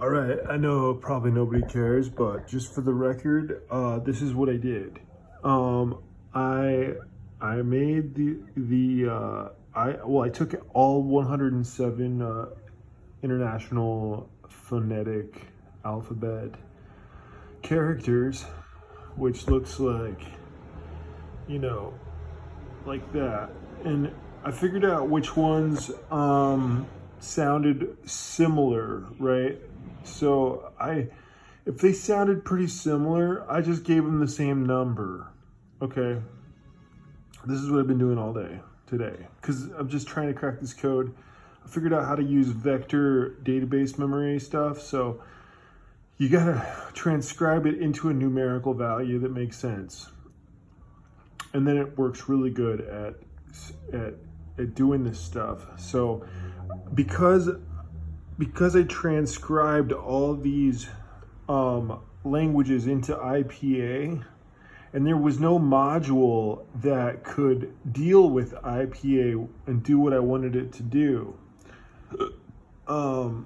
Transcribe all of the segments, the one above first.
All right, I know probably nobody cares, but just for the record, this is what I did. Um, I I made I took all 107 international phonetic alphabet characters, which looks like, you know, like that, and I figured out which ones sounded similar, right? So if they sounded pretty similar, I just gave them the same number. Okay, this is what I've been doing all day today because I'm just trying to crack this code. I figured out how to use vector database memory stuff. So you gotta transcribe it into a numerical value that makes sense, and then it works really good at at doing this stuff. So because because I transcribed all these languages into IPA, and there was no module that could deal with IPA and do what I wanted it to do. Um,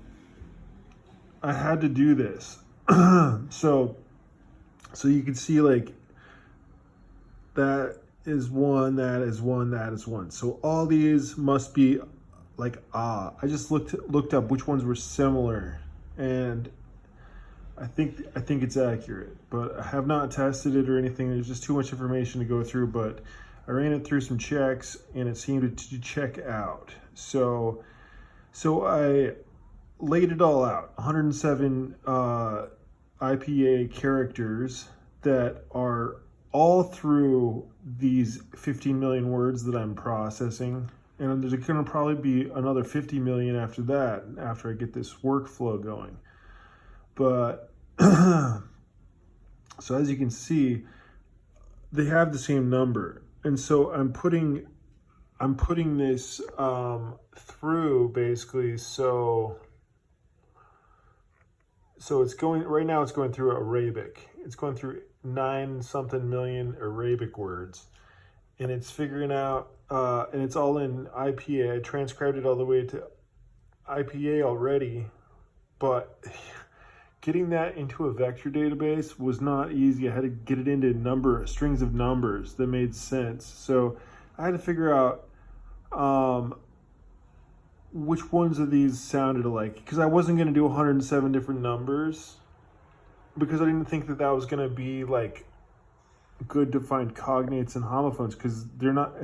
I had to do this. so so you can see like that is one, that is one, that is one. So all these must be like I just looked up which ones were similar, and I think it's accurate, but I have not tested it or anything. There's just too much information to go through, but I ran it through some checks and it seemed to check out. So I laid it all out. 107 IPA characters that are all through these 15 million words that I'm processing. And there's going to probably be another 50 million after that, after I get this workflow going. But so as you can see, they have the same number. And so I'm putting this through basically. So it's going right now, it's going through Arabic. It's going through 9 something million Arabic words, and it's figuring out, and it's all in IPA. I transcribed it all the way to IPA already, but getting that into a vector database was not easy. I had to get it into strings of numbers that made sense. So I had to figure out which ones of these sounded alike, because I wasn't going to do 107 different numbers, because I didn't think that was going to be like good to find cognates and homophones, because they're not,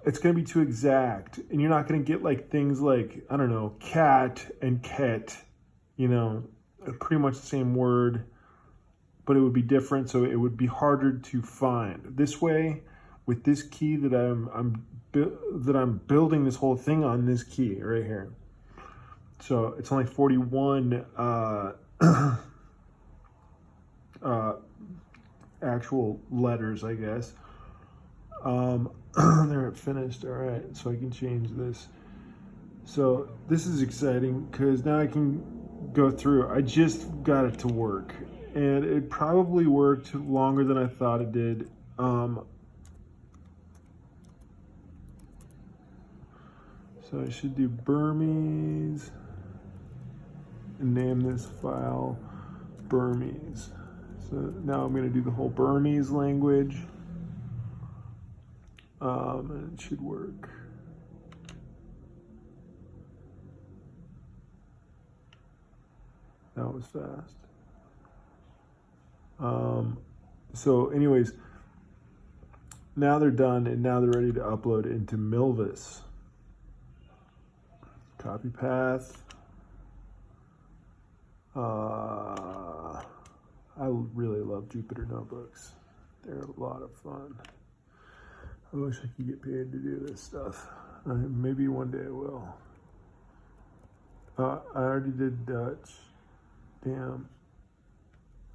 it's going to be too exact, and you're not going to get like things like, I don't know, cat and ket, pretty much the same word, but it would be different, so it would be harder to find. This way, with this key that I'm building this whole thing on, this key right here. So it's only 41 actual letters, I guess. There, it finished. All right, so I can change this. So this is exciting because now I can go through. I just got it to work, and it probably worked longer than I thought it did. So I should do Burmese and name this file Burmese. So now I'm going to do the whole Burmese language, and it should work. That was fast. So anyways, now they're done, and now they're ready to upload it into Milvus. Copy path. I really love Jupyter Notebooks. They're a lot of fun. I wish I could get paid to do this stuff. Maybe one day I will. I already did Dutch. Damn.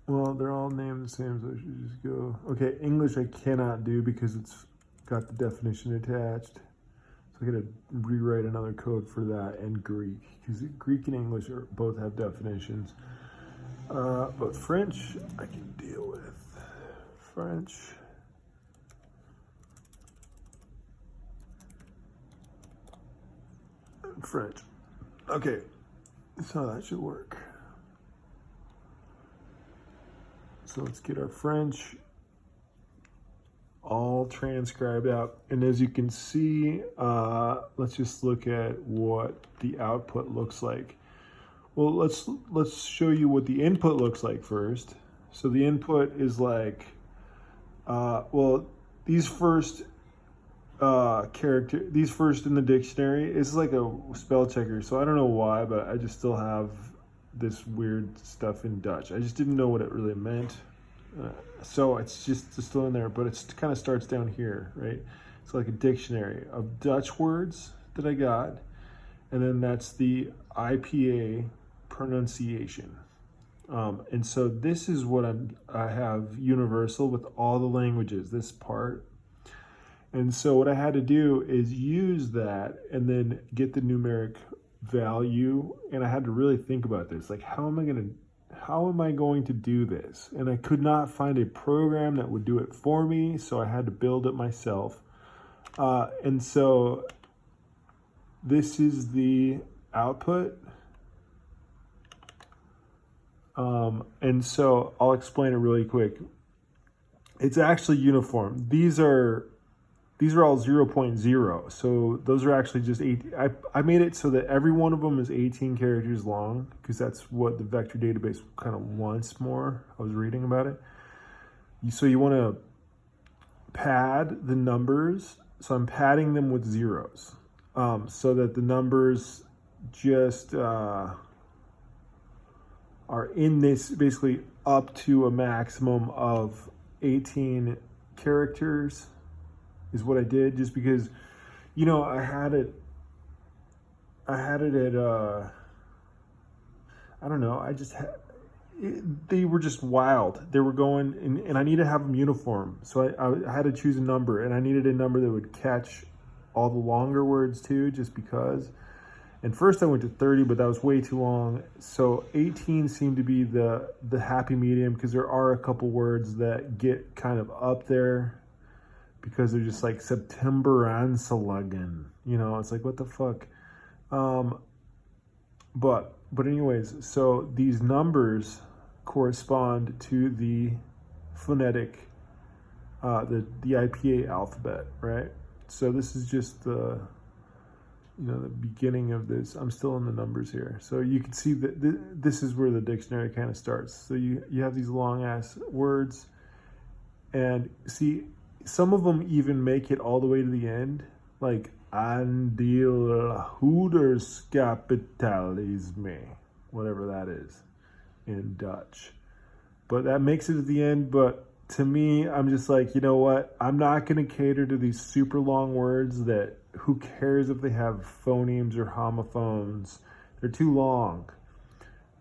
Well, they're all named the same, so I should just go. Okay, English I cannot do because it's got the definition attached. So I gotta rewrite another code for that, and Greek, because Greek and English both have definitions. But French I can deal with. French. French. Okay, so that should work. So let's get our French all transcribed out. And as you can see, let's just look at what the output looks like. Well, let's show you what the input looks like first. So the input is like, well, these first these first in the dictionary is like a spell checker. So I don't know why, but I just still have this weird stuff in Dutch. I just didn't know what it really meant. So it's just still in there, but it kind of starts down here, right? It's like a dictionary of Dutch words that I got, and then that's the IPA pronunciation. And so this is what I have universal with all the languages, this part. And so what I had to do is use that and then get the numeric value. And I had to really think about this, like, how am I going to do this? And I could not find a program that would do it for me, so I had to build it myself. And so this is the output. And so I'll explain it really quick. It's actually uniform. These are all 0.0. So those are actually just 18. I made it so that every one of them is 18 characters long, because that's what the vector database kind of wants more. I was reading about it. So you want to pad the numbers. So I'm padding them with zeros, so that the numbers just are in this basically up to a maximum of 18 characters. Is what I did, just because, you know, I had it at, I don't know, they were just wild. They were going, and I need to have them uniform. So I had to choose a number, and I needed a number that would catch all the longer words too, just because. And first I went to 30, but that was way too long. So 18 seemed to be the happy medium, because there are a couple words that get kind of up there, because they're just like September Ansaluggen, you know, it's like, what the fuck? But anyways, so these numbers correspond to the phonetic, the IPA alphabet, right? So this is just the, you know, the beginning of this. I'm still in the numbers here. So you can see that this is where the dictionary kind of starts. So you have these long ass words, and see, some of them even make it all the way to the end, like Andeel Hoeders Kapitalisme, whatever that is in Dutch. But that makes it at the end. But to me, I'm just like, you know what? I'm not going to cater to these super long words that, who cares if they have phonemes or homophones? They're too long.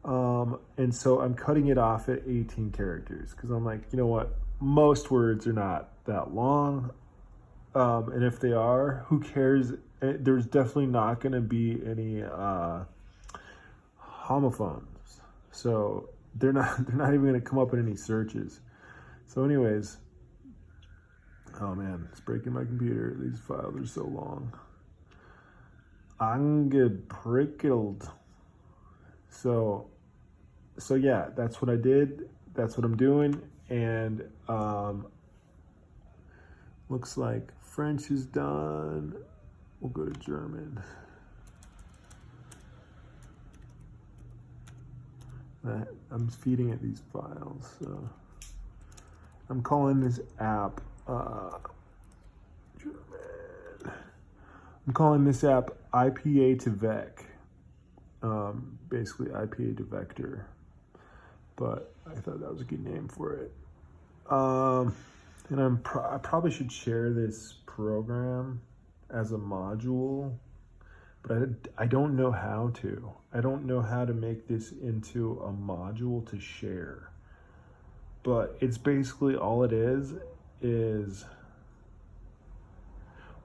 And so I'm cutting it off at 18 characters, because I'm like, you know what? Most words are not that long, and if they are, who cares? There's definitely not going to be any homophones, so they're not even going to come up in any searches. So anyways, oh man, it's breaking my computer. These files are so long. Angeprickeld. So yeah, that's what I did. That's what I'm doing. And looks like French is done. We'll go to German. I'm feeding it these files. So I'm calling this app German. I'm calling this app IPA to Vec. Basically IPA to vector. But I thought that was a good name for it. And I probably should share this program as a module, but I don't know how to. I don't know how to make this into a module to share. But it's basically all it is,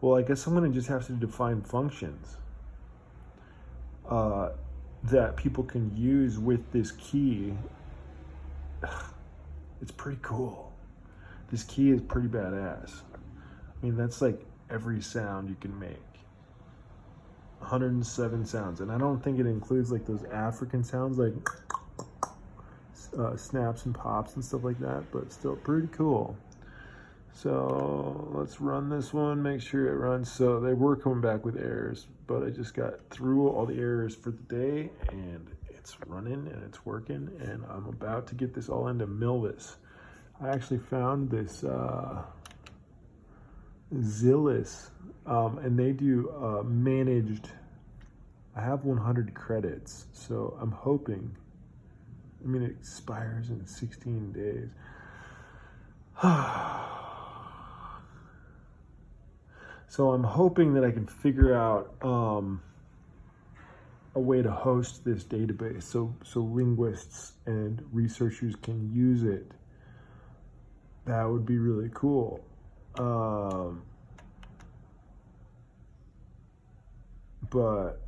well, I guess I'm going to just have to define functions that people can use with this key. It's pretty cool. This key is pretty badass. I mean, that's like every sound you can make. 107 sounds. And I don't think it includes like those African sounds like snaps and pops and stuff like that, but still pretty cool. So let's run this one, make sure it runs. So they were coming back with errors, but I just got through all the errors for the day, and it's running and it's working, and I'm about to get this all into Milvus. I actually found this Zillis, and they do managed. I have 100 credits, so I'm hoping. I mean, it expires in 16 days. So I'm hoping that I can figure out a way to host this database so linguists and researchers can use it. That would be really cool. But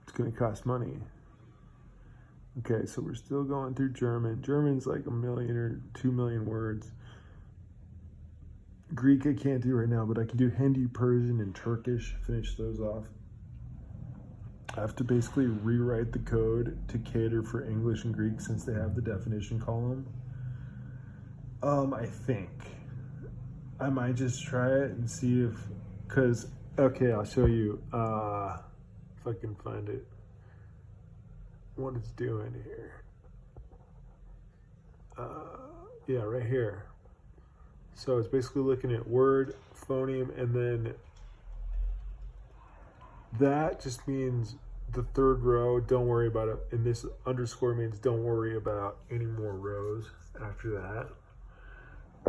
it's going to cost money. Okay, so we're still going through German. German's like 1 million or 2 million words. Greek I can't do right now, but I can do Hindi, Persian, and Turkish. Finish those off. I have to basically rewrite the code to cater for English and Greek since they have the definition column. I think I might just try it and see if, because, okay, I'll show you if I can find it, what it's doing here. Yeah, right here. So it's basically looking at word, phoneme, and then that just means the third row, don't worry about it. And this underscore means don't worry about any more rows after that.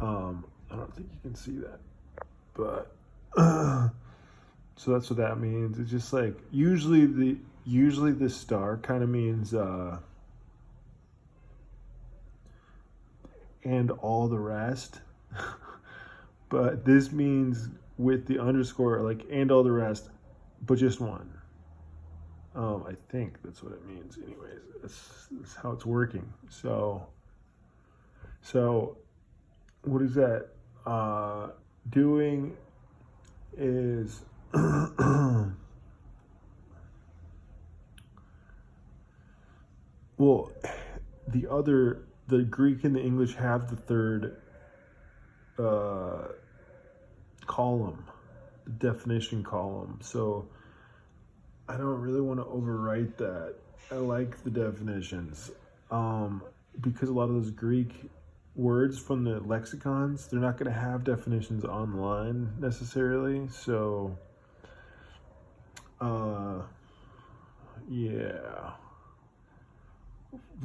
I don't think you can see that, but so that's what that means. It's just like usually the star kind of means and all the rest. But this means with the underscore, like, and all the rest, but just one. I think that's what it means. Anyways, that's how it's working. So what is that doing is well, the Greek and the English have the third column, the definition column. So I don't really want to overwrite that. I like the definitions because a lot of those Greek words from the lexicons, they're not going to have definitions online necessarily. So yeah,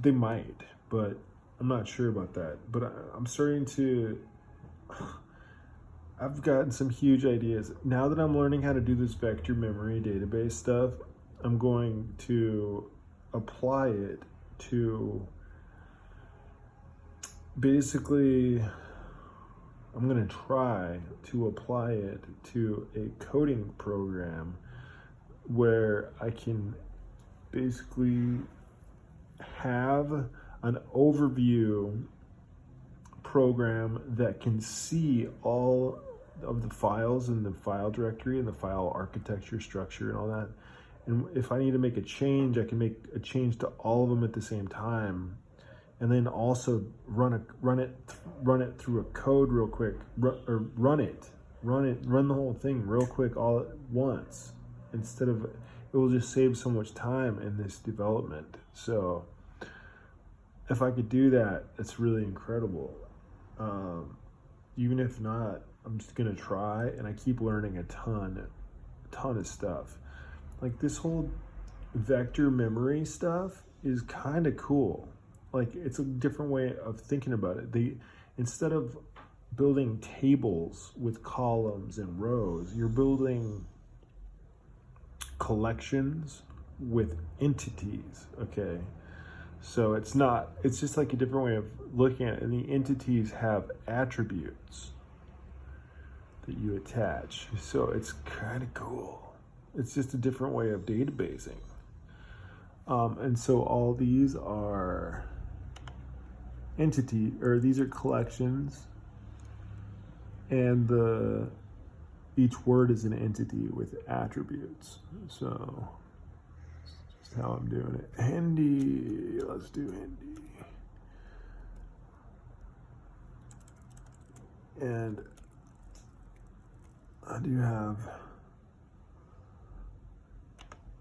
they might, but I'm not sure about that. But I'm starting to, I've gotten some huge ideas. Now that I'm learning how to do this vector memory database stuff, I'm going to apply it to, basically, I'm going to try to apply it to a coding program where I can basically have an overview program that can see all of the files in the file directory and the file architecture structure and all that. And if I need to make a change, I can make a change to all of them at the same time, and then also run it through a code real quick, run the whole thing real quick all at once. Instead of, it will just save so much time in this development. So if I could do that, it's really incredible. Even if not, I'm just gonna try, and I keep learning a ton of stuff. Like this whole vector memory stuff is kind of cool. Like it's a different way of thinking about it. Instead of building tables with columns and rows, you're building collections with entities, okay? So it's just like a different way of looking at it. And the entities have attributes that you attach. So it's kind of cool. It's just a different way of databasing. And so all these are these are collections, and each word is an entity with attributes. So it's just how I'm doing it. Hindi. Let's do Hindi. And I do have,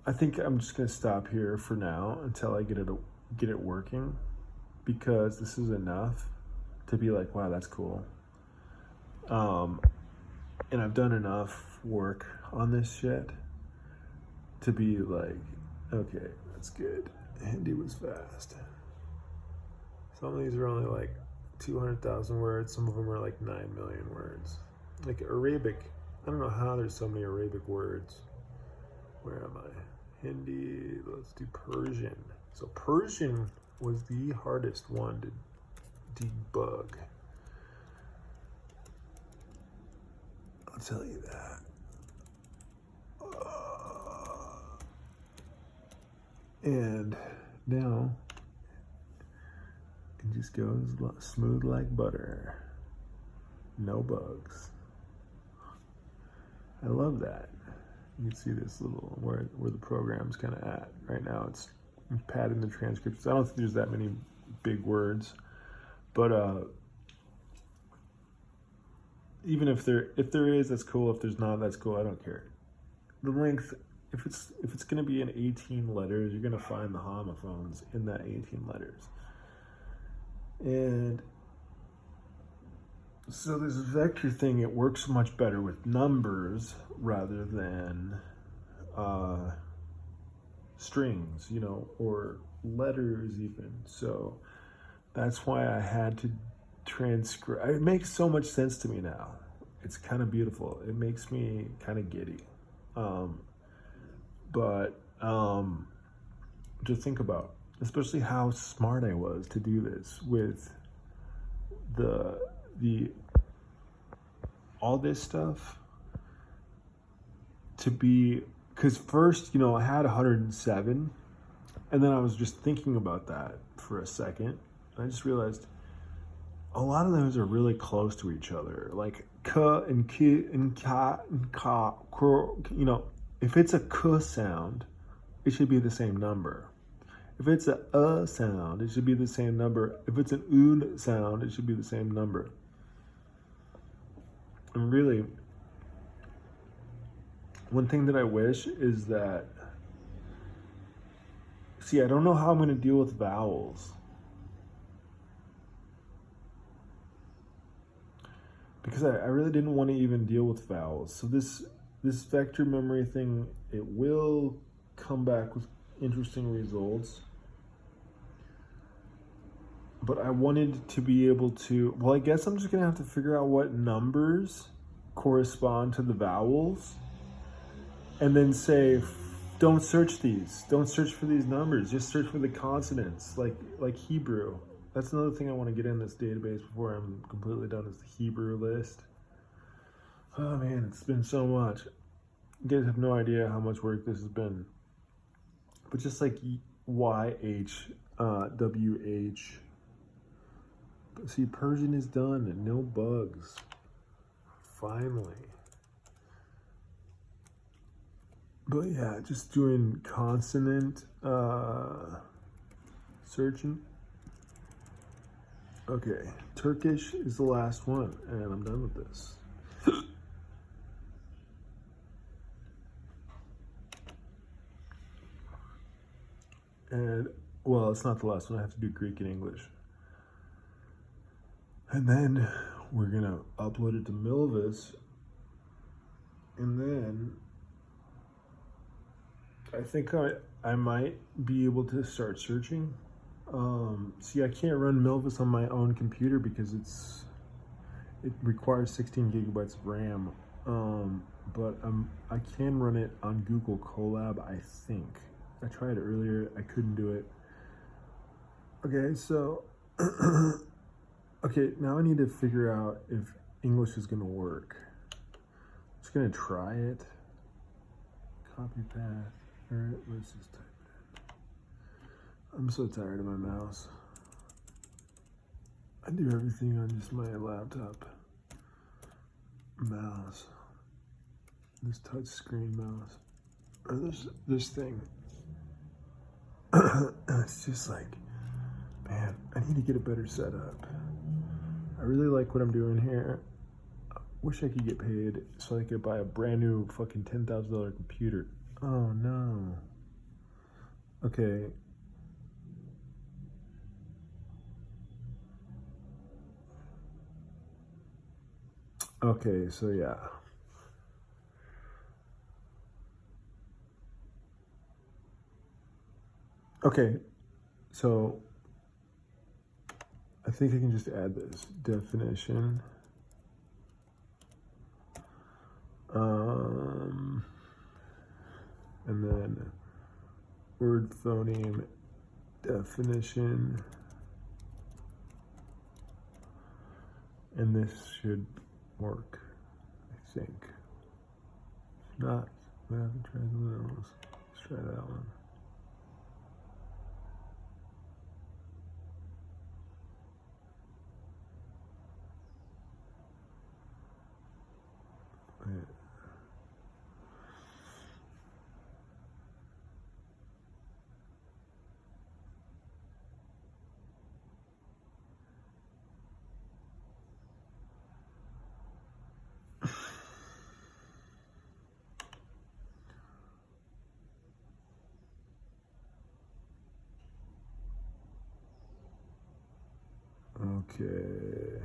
I think I'm just gonna stop here for now until I get it working, because this is enough to be like, wow, that's cool. And I've done enough work on this shit to be like, okay, that's good. Hindi was fast. Some of these are only like 200,000 words. Some of them are like 9 million words. Like Arabic, I don't know how there's so many Arabic words. Where am I? Hindi, let's do Persian. So Persian was the hardest one to debug. I'll tell you that. And now it just goes smooth like butter. No bugs. I love that. You can see this little where the program's kind of at right now. It's padding the transcriptions. I don't think there's that many big words, but even if there is, that's cool. If there's not, that's cool. I don't care. The length, if it's gonna be in 18 letters, you're gonna find the homophones in that 18 letters. And so this vector thing, it works much better with numbers rather than strings, you know, or letters even. So that's why I had to transcribe. It makes so much sense to me now. It's kind of beautiful. It makes me kind of giddy. But to think about, especially how smart I was to do this with the all this stuff, to be, because first, you know, I had 107, and then I was just thinking about that for a second, and I just realized a lot of those are really close to each other, like k and ki and ka and ka. You know, if it's a k sound, it should be the same number. If it's a sound, it should be the same number. If it's an un sound, it should be the same number. And really, one thing that I wish is that, see, I don't know how I'm going to deal with vowels. Because I really didn't want to even deal with vowels. So this vector memory thing, it will come back with interesting results. But I wanted to be able to, well, I guess I'm just going to have to figure out what numbers correspond to the vowels. And then say, don't search these. Don't search for these numbers. Just search for the consonants, like Hebrew. That's another thing I want to get in this database before I'm completely done, is the Hebrew list. Oh man, it's been so much. You guys have no idea how much work this has been. But just like YH, WH. See, Persian is done and no bugs. Finally. But yeah, just doing consonant searching. Okay, Turkish is the last one, and I'm done with this. And, well, it's not the last one. I have to do Greek and English. And then we're going to upload it to Milvus. And then I think I might be able to start searching. See, I can't run Milvus on my own computer because it requires 16 gigabytes of RAM. But I can run it on Google Colab, I think. I tried earlier, I couldn't do it. Okay, so, okay, now I need to figure out if English is gonna work. I'm just gonna try it. Copy path. All right, let's just type it in. I'm so tired of my mouse. I do everything on just my laptop mouse. This touch screen mouse. Or this thing. And it's just like, man, I need to get a better setup. I really like what I'm doing here. I wish I could get paid so I could buy a brand new fucking $10,000 computer. Oh no. Okay. Okay, so yeah. Okay, so I think I can just add this definition. And then word phoneme definition. And this should work, I think. If not, we haven't tried something else. Let's try that one. Wait. Okay.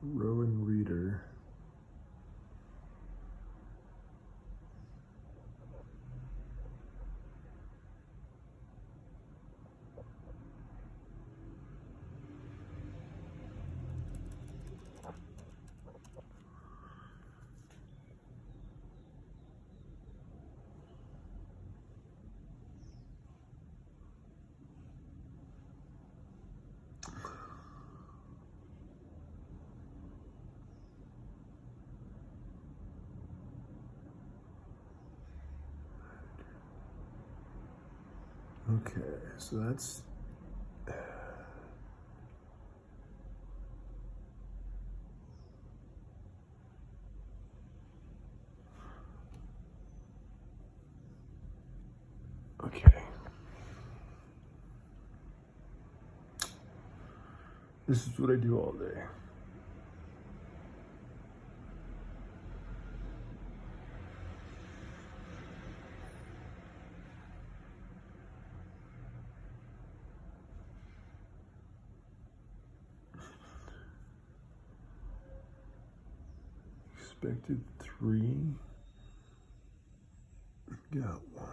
Rowan Reader. Okay, so that's okay. This is what I do all day. Expected 3. Got 1.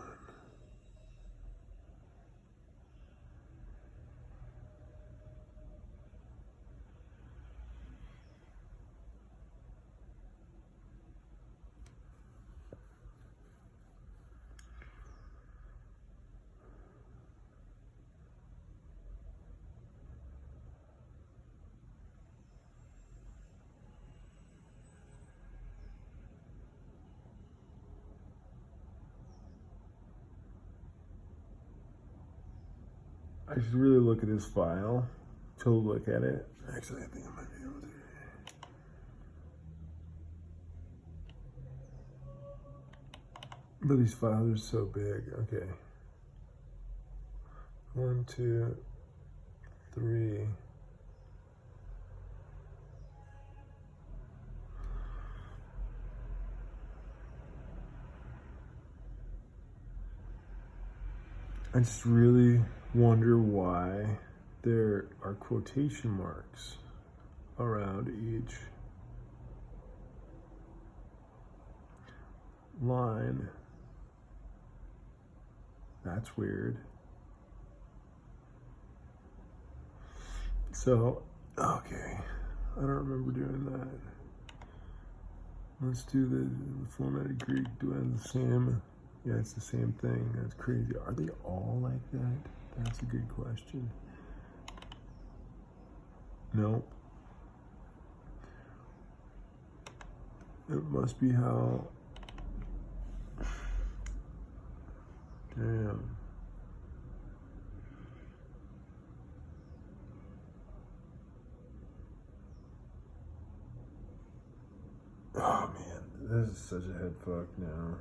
I should really look at this file to look at it. Actually, I think I might be able to. But these files are so big. Okay. 1, 2, 3. I just really wonder why there are quotation marks around each line. That's weird. So, okay, I don't remember doing that. Let's do the formatted Greek. Do it the same? Yeah, it's the same thing. That's crazy. Are they all like that? That's a good question. Nope. It must be how. Damn. Oh man, this is such a head fuck now.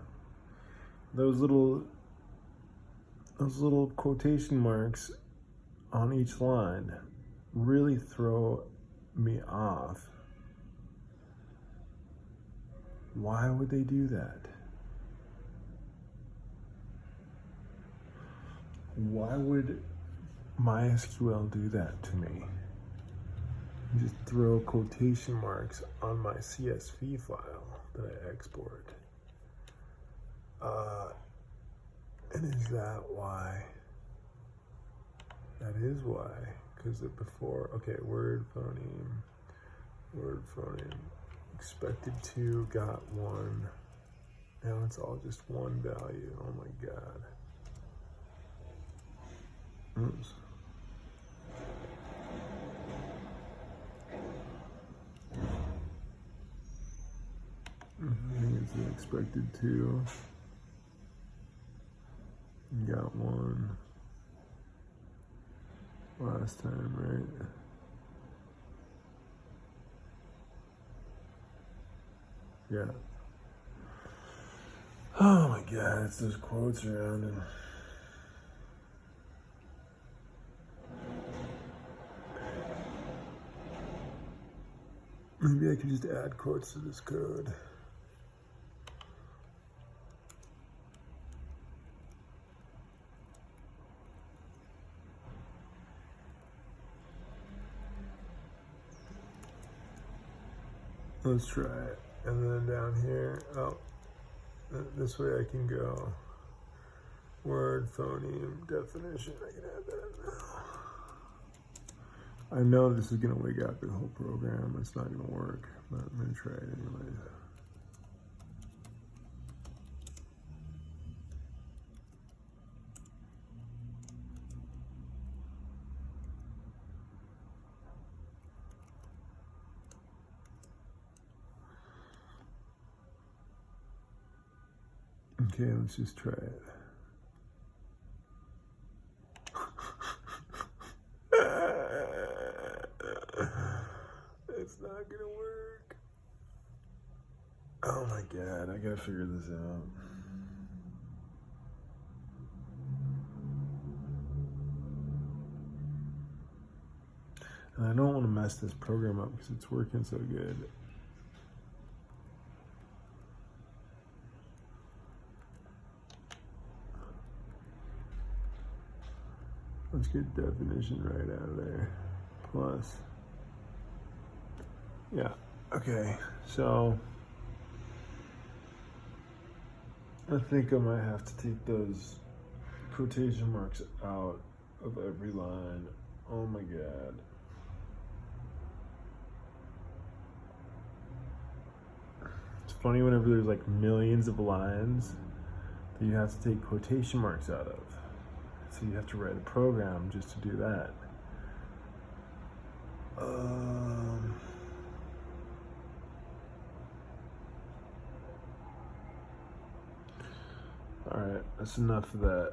Those little quotation marks on each line really throw me off. Why would they do that? Why would MySQL do that to me? Just throw quotation marks on my CSV file that I export. And is that why? That is why. Because before, okay, word phoneme, expected to, got 1. Now it's all just one value. Oh my God. Oops. I think it's an expected to. Got 1 last time, right? Yeah. Oh my God, it's those quotes around and maybe I could just add quotes to this code. Let's try it. And then down here, oh, this way I can go. Word, phoneme, definition, I can add that now. I know this is gonna wake up the whole program. It's not gonna work, but I'm gonna try it anyways. Okay, let's just try it. It's not gonna work. Oh my God, I gotta figure this out. And I don't want to mess this program up because it's working so good. Let's get definition right out of there. Plus. Yeah, okay, so I think I might have to take those quotation marks out of every line. Oh my God. It's funny whenever there's like millions of lines that you have to take quotation marks out of. So you have to write a program just to do that. All right, that's enough of that.